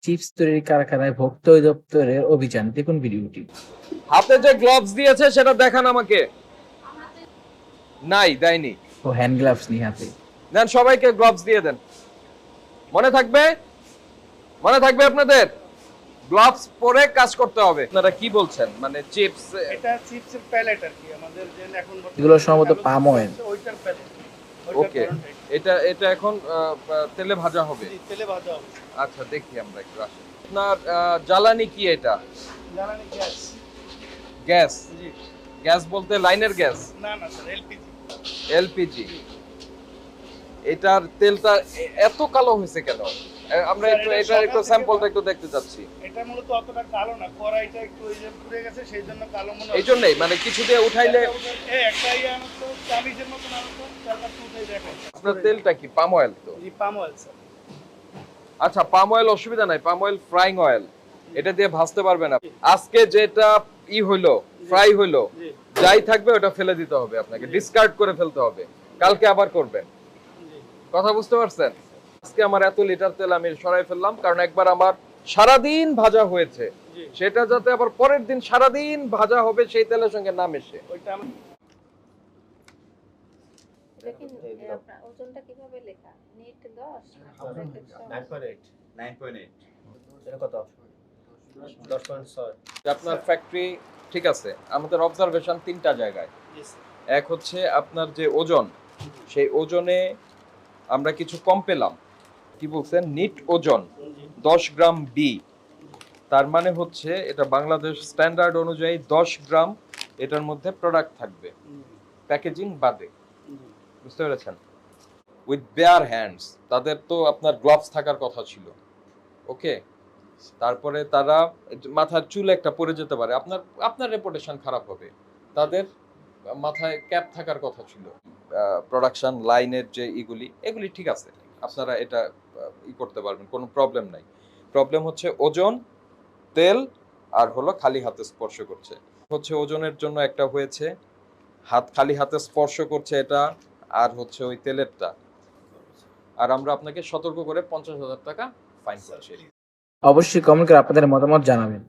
Chips তৈরির কারখানায় ভোক্তা অধিদপ্তরের অভিযান। দেখুন ভিডিওটি। হাতে যে গ্লাভস দিয়েছে সেটা দেখান আমাকে। নাই, দেয়নি। ও হ্যান্ড গ্লাভস নিয়ে হাতে। দেন সবাইকে গ্লাভস দিয়ে দেন। মনে থাকবে? মনে থাকবে আপনাদের? গ্লাভস পরে কাজ করতে হবে। আপনারা কি বলছেন? মানে চিপস এটা চিপসের প্যালেট আর কি আমাদের যে এখন এগুলো সম্ভবত palm oil। ওইটার প্যালেট ওকে। এটা এখন তেলে ভাজা হবে। তেলে ভাজা হবে। আচ্ছা দেখি আমরা একটু আসি। আপনার জ্বালানি কি এটা? জ্বালানি গ্যাস। গ্যাস? জি। গ্যাস বলতে লাইনের গ্যাস? না না স্যার এলপিজি। এলপিজি। এটার তেলটা এত কালো হয়েছে কেন? আমরা স্যার, একটু এটা এটার একটু সকাল স্যাম্পলটা থেকে একটু দেখতে চাচ্ছি। এটা মূলত অতটা কালো না, কড়াইটা একটু ওই যে পুড়ে গেছে সেই জন্য কালো মনে এই জন্যই মানে কিছু দিয়ে উঠাইলে একটা ইয়ে আমার তো চামিচের মতন আমার তো চারটা উঠে দেখেন। আপনার তেলটা কি পাম অয়েল তো? জি পাম অয়েল স্যার। আচ্ছা পাম অয়েল অসুবিধা নাই, পাম অয়েল ফ্রাইং অয়েল, এটা দিয়ে ভাজতে পারবেন আপনি। আজকে যেটা হইলো ফ্রাই হইলো, জি যাই থাকবে ওটা ফেলে দিতে হবে আপনাকে, ডিসকার্ড করে ফেলতে হবে, কালকে আবার করবেন। জি কথা বুঝতে পারছেন? আজকে আমার এত লিটার তেল আমি সরাই ফেললাম কারণ একবার আমার সারাদিন ভাজা হয়েছে, জি সেটা যাতে আবার পরের দিন সারাদিন ভাজা হবে সেই তেলের সঙ্গে না মেশে। ওইটা আমি দেখেন আপনার ওজনটা কিভাবে লেখা? নিট 10 9.8 9.8 এটা কত 10.6 আপনার ফ্যাক্টরি ঠিক আছে, আমাদের অবজারভেশন তিনটা জায়গায়। জি স্যার। এক হচ্ছে আপনার যে ওজন, সেই ওজনে আমরা কিছু কম পেলাম। কি বলছেন? নিট ওজন জি 10 গ্রাম বি, তার মানে হচ্ছে এটা বাংলাদেশ স্ট্যান্ডার্ড অনুযায়ী 10 গ্রাম এটার মধ্যে প্রোডাক্ট থাকবে, প্যাকেজিং বাদে। বুঝতে পেরেছেন? উইথ বেয়ার হ্যান্ডস, তাদের তো আপনার গ্লাভস থাকার কথা ছিল। ওকে, তারপরে তারা মাথার চুল একটা পড়ে যেতে পারে, আপনার আপনার রেপুটেশন খারাপ হবে। তাদের মাথায় ক্যাপ থাকার কথা ছিল। প্রোডাকশন লাইনের যে এগুলি ঠিক আছে, আপনারা এটা করতে পারবেন, কোনো প্রবলেম নাই। প্রবলেম হচ্ছে ওজন, তেল, আর হলো খালি হাতে স্পর্শ করছে। হচ্ছে ওজনের জন্য একটা হয়েছে, খালি হাতে স্পর্শ করছে এটা, আর হচ্ছে ওই তেলেরটা। আর আমরা আপনাকে সতর্ক করে 50,000 টাকা ফাইন করছি। অবশ্যই কমেন্ট করে আপনাদের মতামত জানাবেন।